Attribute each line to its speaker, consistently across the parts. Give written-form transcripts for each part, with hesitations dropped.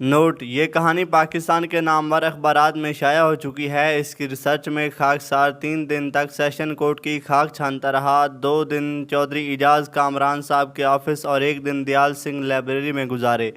Speaker 1: Note: یہ کہانی پاکستان کے نامور اخبارات میں شائع ہو چکی ہے۔ اس کی ریسرچ میں خاکسار 3 دن تک سیشن کورٹ کی خاک چھانتا رہا۔ 2 دن چودھری اعجاز کامران صاحب کے آفس اور 1 دن دیال سنگھ لائبریری میں گزارے۔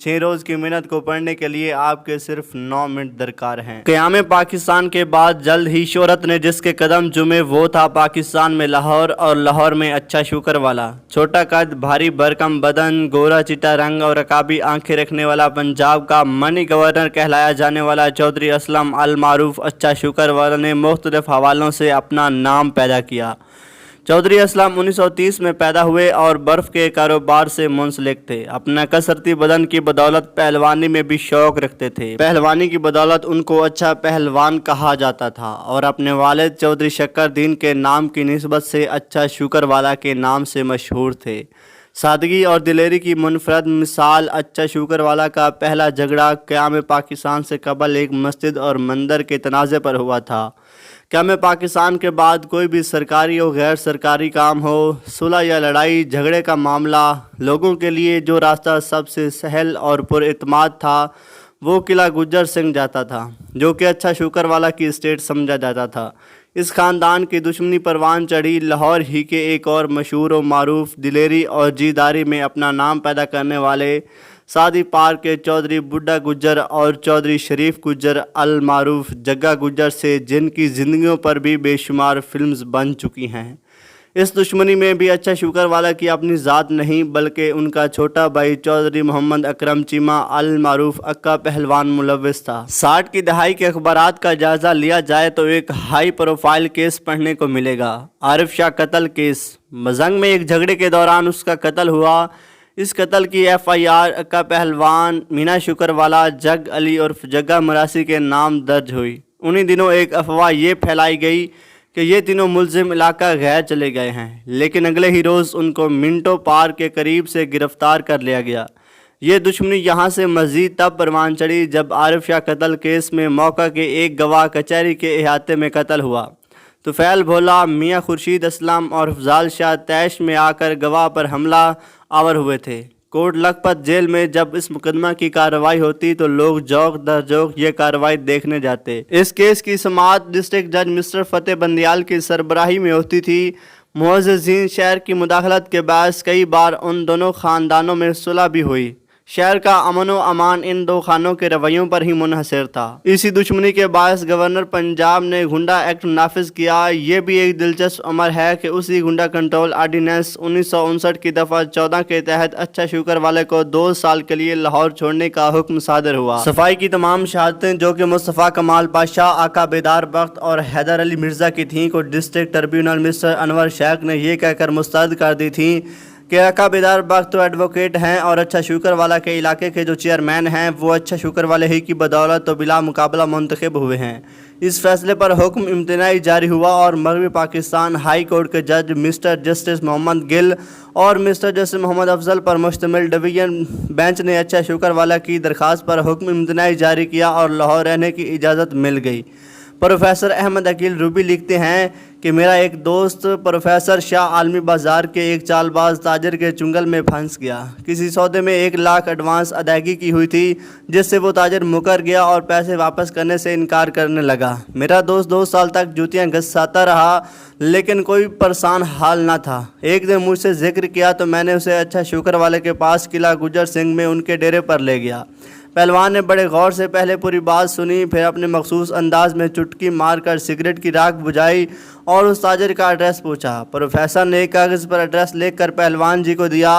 Speaker 1: 6 روز کی محنت کو پڑھنے کے لیے آپ کے صرف 9 منٹ درکار ہیں۔ قیام پاکستان کے بعد جلد ہی شہرت نے جس کے قدم چومے وہ تھا پاکستان میں لاہور، اور لاہور میں اچھا شوکر والا۔ چھوٹا قد، بھاری بھرکم بدن، گورا چٹا رنگ اور رکابی آنکھیں رکھنے والا پنجاب کا منی گورنر کہلایا جانے والا چودھری اسلم المعروف اچھا شوکر والا نے مختلف حوالوں سے اپنا نام پیدا کیا۔ چودھری اسلم 1930 میں پیدا ہوئے اور برف کے کاروبار سے منسلک تھے۔ اپنا کثرتی بدن کی بدولت پہلوانی میں بھی شوق رکھتے تھے۔ پہلوانی کی بدولت ان کو اچھا پہلوان کہا جاتا تھا، اور اپنے والد چودھری شکر دین کے نام کی نسبت سے اچھا شوکر والا کے نام سے مشہور تھے۔ سادگی اور دلیری کی منفرد مثال اچھا شوکر والا کا پہلا جھگڑا قیام پاکستان سے قبل ایک مسجد اور مندر کے تنازع پر ہوا تھا۔ قیام پاکستان کے بعد کوئی بھی سرکاری اور غیر سرکاری کام ہو، صلح یا لڑائی جھگڑے کا معاملہ، لوگوں کے لیے جو راستہ سب سے سہل اور پر اعتماد تھا وہ قلعہ گجر سنگھ جاتا تھا، جو کہ اچھا شوکر والا کی اسٹیٹ سمجھا جاتا تھا۔ اس خاندان کی دشمنی پروان چڑھی۔ لاہور ہی کے ایک اور مشہور و معروف دلیری اور جیداری میں اپنا نام پیدا کرنے والے سادی پار کے چودھری بڈھا گجر اور چودھری شریف گجر المعروف جگا گجر سے، جن کی زندگیوں پر بھی بے شمار فلمز بن چکی ہیں۔ اس دشمنی میں بھی اچھا شوکر والا کی اپنی ذات نہیں، بلکہ ان کا چھوٹا بھائی چودھری محمد اکرم چیمہ المعروف اکا پہلوان ملوث تھا۔ 60 کی دہائی کے اخبارات کا جائزہ لیا جائے تو ایک ہائی پروفائل کیس پڑھنے کو ملے گا، عارف شاہ قتل کیس۔ مزنگ میں ایک جھگڑے کے دوران اس کا قتل ہوا۔ اس قتل کی FIR اکا پہلوان مینا شکر والا جگ علی عرف جگا مراسی کے نام درج ہوئی۔ انہی دنوں ایک افواہ یہ پھیلائی گئی کہ یہ تینوں ملزم علاقہ غیر چلے گئے ہیں، لیکن اگلے ہی روز ان کو منٹو پارک کے قریب سے گرفتار کر لیا گیا۔ یہ دشمنی یہاں سے مزید تب پروان چڑھی جب عارف شاہ قتل کیس میں موقع کے ایک گواہ کچہری کے احاطے میں قتل ہوا۔ طفیل بھولا، میاں خورشید اسلم اور افضال شاہ طیش میں آ کر گواہ پر حملہ آور ہوئے تھے۔ کوٹ لکھپت جیل میں جب اس مقدمہ کی کارروائی ہوتی تو لوگ جوق در جوق یہ کارروائی دیکھنے جاتے۔ اس کیس کی سماعت ڈسٹرکٹ جج مسٹر فتح بندیال کی سربراہی میں ہوتی تھی۔ معززین شہر کی مداخلت کے باعث کئی بار ان دونوں خاندانوں میں صلح بھی ہوئی۔ شہر کا امن و امان ان دو خانوں کے رویوں پر ہی منحصر تھا۔ اسی دشمنی کے باعث گورنر پنجاب نے گنڈا ایکٹ نافذ کیا۔ یہ بھی ایک دلچسپ امر ہے کہ اسی گنڈا کنٹرول آرڈیننس 1959 کی دفعہ 14 کے تحت اچھا شوکر والے کو 2 سال کے لیے لاہور چھوڑنے کا حکم صادر ہوا۔ صفائی کی تمام شہادتیں جو کہ مصطفیٰ کمال پاشا، آقا بیدار بخت اور حیدر علی مرزا کی تھیں کو ڈسٹرکٹ ٹربیونل مسٹر انور شیخ نے یہ کہہ کر مسترد کر دی تھیں کہ آقا بیدار بخت تو ایڈوکیٹ ہیں اور اچھا شوکر والا کے علاقے کے جو چیئرمین ہیں وہ اچھا شوکر والے ہی کی بدولت تو بلا مقابلہ منتخب ہوئے ہیں۔ اس فیصلے پر حکم امتناعی جاری ہوا اور مغربی پاکستان ہائی کورٹ کے جج مسٹر جسٹس محمد گل اور مسٹر جسٹس محمد افضل پر مشتمل ڈویژن بینچ نے اچھا شوکر والا کی درخواست پر حکم امتناعی جاری کیا اور لاہور رہنے کی اجازت مل گئی۔ پروفیسر احمد عقیل روبی لکھتے ہیں کہ میرا ایک دوست پروفیسر شاہ عالمی بازار کے ایک چال باز تاجر کے چنگل میں پھنس گیا۔ کسی سودے میں 1 لاکھ ایڈوانس ادائیگی کی ہوئی تھی، جس سے وہ تاجر مکر گیا اور پیسے واپس کرنے سے انکار کرنے لگا۔ میرا دوست 2 سال تک جوتیاں گھساتا رہا، لیکن کوئی پریشان حال نہ تھا۔ ایک دن مجھ سے ذکر کیا تو میں نے اسے اچھا شوکر والے کے پاس قلعہ گجر سنگھ میں ان کے ڈیرے پر لے گیا۔ پہلوان نے بڑے غور سے پہلے پوری بات سنی، پھر اپنے مخصوص انداز میں چٹکی مار کر سگریٹ کی راکھ بجھائی اور اس تاجر کا ایڈریس پوچھا۔ پروفیسر نے ایک کاغذ پر ایڈریس لکھ کر پہلوان جی کو دیا۔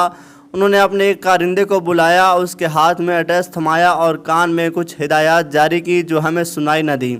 Speaker 1: انہوں نے اپنے ایک کارندے کو بلایا، اس کے ہاتھ میں ایڈریس تھمایا اور کان میں کچھ ہدایات جاری کی جو ہمیں سنائی نہ دیں۔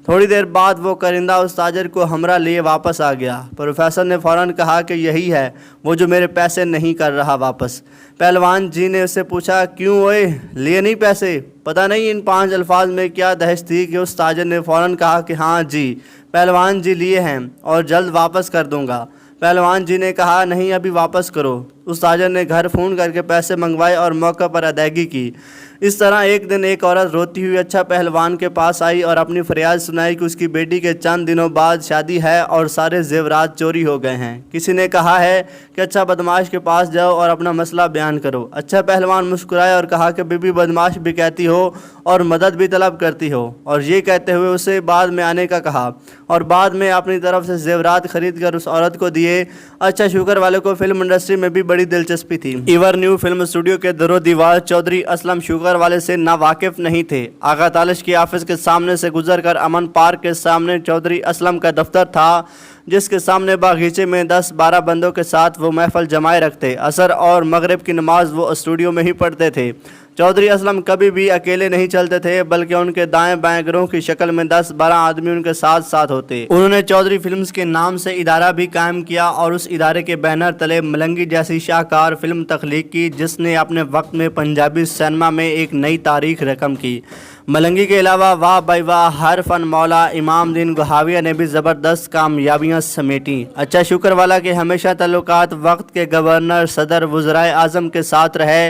Speaker 1: تھوڑی دیر بعد وہ کرندہ اس تاجر کو ہمراہ لیے واپس آ گیا۔ پروفیسر نے فوراً کہا کہ یہی ہے وہ جو میرے پیسے نہیں کر رہا واپس۔ پہلوان جی نے اس سے پوچھا، کیوں اوئے، لیے نہیں پیسے؟ پتہ نہیں ان 5 الفاظ میں کیا دہشت تھی کہ اس تاجر نے فوراً کہا کہ ہاں جی پہلوان جی لیے ہیں اور جلد واپس کر دوں گا۔ پہلوان جی نے کہا، نہیں ابھی واپس کرو۔ उस ताजर ने घर फ़ोन करके पैसे मंगवाए और मौके पर अदायगी की। इस तरह एक दिन एक औरत रोती हुई अच्छा पहलवान के पास आई और अपनी फरियाद सुनाई कि उसकी बेटी के चंद दिनों बाद शादी है और सारे जेवरात चोरी हो गए हैं। किसी ने कहा है कि अच्छा बदमाश के पास जाओ और अपना मसला बयान करो। अच्छा पहलवान मुस्कुराया और कहा कि बीबी बदमाश भी कहती हो और मदद भी तलब करती हो, और ये कहते हुए उसे बाद में आने का कहा और बाद में अपनी तरफ से जेवरात खरीद कर उस औरत को दिए। अच्छा शुक्र वाले को फिल्म इंडस्ट्री में भी बड़ी दिलचस्पी थी। इवर न्यू फिल्म स्टूडियो के दरो दीवार चौधरी असलम शुक्र वाले से नावाकिफ नहीं थे। आगा तालिश की ऑफिस के सामने से गुजरकर अमन पार्क के सामने चौधरी असलम का दफ्तर था, जिसके सामने बागीचे में 10-12 बंदों के साथ वो महफल जमाए रखते। असर और मगरिब की नमाज वो स्टूडियो में ही पढ़ते थे। चौधरी असलम कभी भी अकेले नहीं चलते थे, बल्कि उनके दाएं बाएं गिरोह की शक्ल में 10-12 आदमी उनके साथ साथ होते। उन्होंने चौधरी फिल्म्स के नाम से इदारा भी कायम किया और उस इदारे के बैनर तले मलंगी जैसी शाहकार फिल्म तख्लीक की, जिसने अपने वक्त में पंजाबी सिनेमा में एक नई तारीख रकम की। मलंगी के अलावा वाह भाई वाह, हर फन मौला, इमाम दीन गुहाविया ने भी ज़बरदस्त कामयाबियाँ समेटी। अच्छा शुक्र वाला के हमेशा ताल्लुकात वक्त के गवर्नर, सदर, वज़राए आज़म के साथ रहे।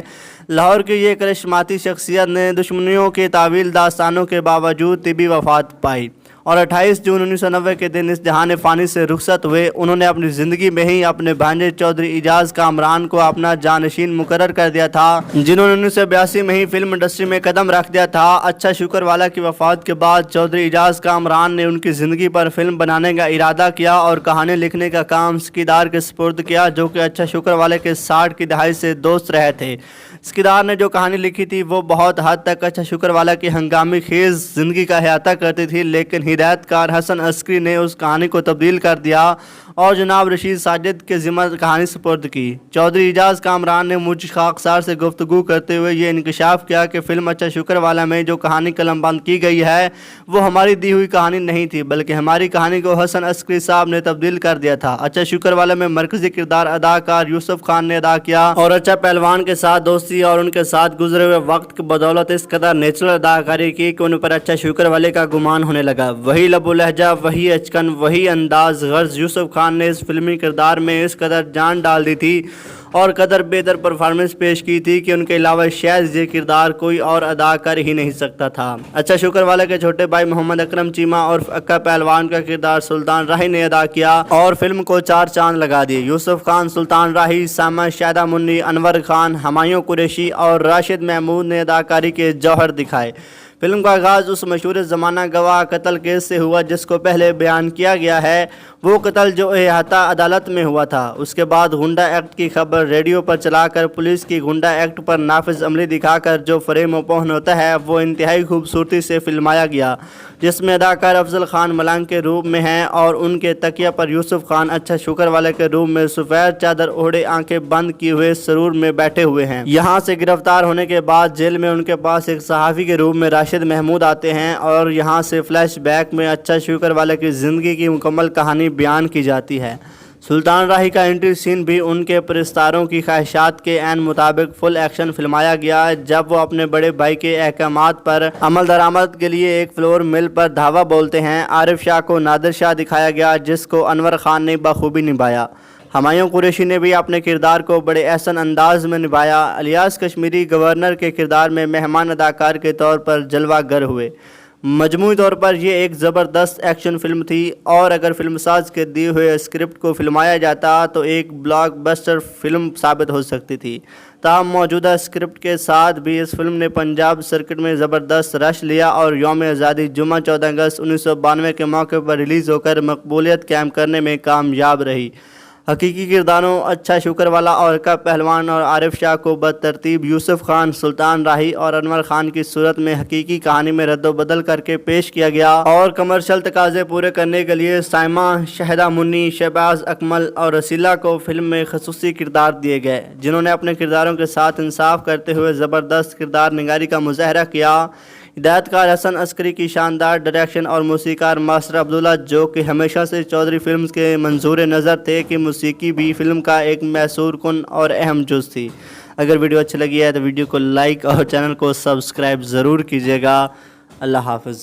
Speaker 1: लाहौर की ये करिश्माती शख्सियत ने दुश्मनियों के तावील दास्तानों के बावजूद तिबी वफ़ात पाई और 28 जून 1990 के दिन इस जहान फ़ानी से रुखसत हुए। उन्होंने अपनी ज़िंदगी में ही अपने भांजे चौधरी इजाज़ कामरान को अपना जानशीन मुकर्रर कर दिया था, जिन्होंने 1982 में ही फिल्म इंडस्ट्री में कदम रख दिया था। अच्छा शुक्र वाला की वफ़ात के बाद चौधरी इजाज़ कामरान ने उनकी ज़िंदगी पर फिल्म बनाने का इरादा किया और कहानी लिखने का काम स्कीदार के सुपुर्द किया, जो कि अच्छा शुक्र वाले के 60 की दहाई से दोस्त रहे थे। स्कीदार ने जो कहानी लिखी थी वो बहुत हद तक अच्छा शुक्र वाला की हंगामी खेज ज़िंदगी का अहाता करती थी, लेकिन हिदायतकार हसन अस्करी ने उस कहानी को तब्दील कर दिया और जनाब रशीद साजिद के ज़िम्मा कहानी सुपुर्द की। चौधरी इजाज़ कामरान ने मुझ खाकसार से गुफ्तगू करते हुए ये इंकशाफ किया कि फ़िल्म अच्छा शुक्र वाला में जो कहानी कलमबंद की गई है वो हमारी दी हुई कहानी नहीं थी, बल्कि हमारी कहानी को हसन अस्करी साहब ने तब्दील कर दिया था। अच्छा शुक्र वाला में मरकज़ी किरदार अदाकार यूसुफ खान ने अदा किया और अच्छा पहलवान के साथ दोस्ती और उनके साथ गुजरे हुए वक्त की बदौलत इस कदर नेचुरल अदाकारी की कि उन पर अच्छा शुक्र वाले का गुमान होने लगा। वही लबो लहजा, वही अचकन, वही अंदाज गर्ज यूसुफ खान ने इस फिल्मी किरदार में इस कदर जान डाल दी थी और कदर बेहतर परफॉर्मेंस पेश की थी कि उनके अलावा शायद ये किरदार कोई और अदा कर ही नहीं सकता था। अच्छा शुक्र वाले के छोटे भाई मोहम्मद अकरम चीमा और अक्का पहलवान का किरदार सुल्तान राही ने अदा किया और फिल्म को 4 चांद लगा दिए। यूसुफ खान, सुल्तान राही, सामा शाहिदा मुन्नी, अनवर खान, हमायूं कुरैशी और राशिद महमूद ने अदाकारी के जौहर दिखाए। फिल्म का आगाज़ उस मशहूर ज़माना गवाह कत्ल केस से हुआ जिसको पहले बयान किया गया है, वो कत्ल जो अहाता अदालत में हुआ था। उसके बाद गुंडा एक्ट की खबर रेडियो पर चलाकर पुलिस की गुंडा एक्ट पर नाफिज अमली दिखाकर जो फ्रेम ओपन होता है वो इंतहाई खूबसूरती से फिल्माया गया, जिसमें अदाकार अफजल खान मलंग के रूप में हैं और उनके तकिया पर यूसुफ खान अच्छा शुक्र वाले के रूप में सफ़ेद चादर ओढ़े आंखें बंद किए हुए सरूर में बैठे हुए हैं। यहाँ से गिरफ्तार होने के बाद जेल में उनके पास एक सहाफ़ी के रूप में राशिद महमूद आते हैं और यहाँ से फ्लैशबैक में अच्छा शुक्र वाले की ज़िंदगी की मुकम्मल कहानी बयान की जाती है। सुल्तान राही का एंट्री सीन भी उनके परिस्तारों की ख्वाहिशात के ऐन मुताबिक फुल एक्शन फिल्माया गया, जब वो अपने बड़े भाई के अहकामात पर अमल दरामद के लिए एक फ्लोर मिल पर धावा बोलते हैं। आरिफ शाह को नादिर शाह दिखाया गया, जिसको अनवर खान ने बखूबी निभाया। हमायूं कुरैशी ने भी अपने किरदार को बड़े एहसन अंदाज में निभाया। इलियास कश्मीरी गवर्नर के किरदार में मेहमान अदाकार के तौर पर जलवागर हुए। मजमूई तौर पर यह एक ज़बरदस्त एक्शन फिल्म थी और अगर फिल्मसाज के दिए हुए स्क्रिप्ट को फिल्माया जाता तो एक ब्लॉकबस्टर फिल्म साबित हो सकती थी। ताहम मौजूदा स्क्रिप्ट के साथ भी इस फिल्म ने पंजाब सर्किट में ज़बरदस्त रश लिया और यौम आज़ादी जुम्मा 14 अगस्त 1992 के मौके पर रिलीज़ होकर मकबूलियत कायम करने में कामयाब रही। हकीकी किरदारों अच्छा शुक्र वाला और अक्का पहलवान और आरिफ शाह को बदतरतीब यूसुफ खान, सुल्तान राही और अनवर खान की सूरत में हकीकी कहानी में रद्दोबदल करके पेश किया गया और कमर्शियल तकाजे पूरे करने के लिए साइमा, शाहिदा मुन्नी, शहबाज अकमल और रसीला को फिल्म में खसूसी किरदार दिए गए, जिन्होंने अपने किरदारों के साथ इंसाफ करते हुए ज़बरदस्त किरदार निगारी का मुजाहरा किया। हिदायतकार हसन अस्करी की शानदार डायरेक्शन और मौसीकार मास्टर अब्दुल्ला, जो कि हमेशा से चौधरी फिल्म्स के मंजूर नज़र थे कि मौसीकी भी फिल्म का एक मैसूर कुन और अहम जुज़ थी। अगर वीडियो अच्छी लगी है तो वीडियो को लाइक और चैनल को सब्सक्राइब ज़रूर कीजिएगा। अल्लाह हाफ़िज़।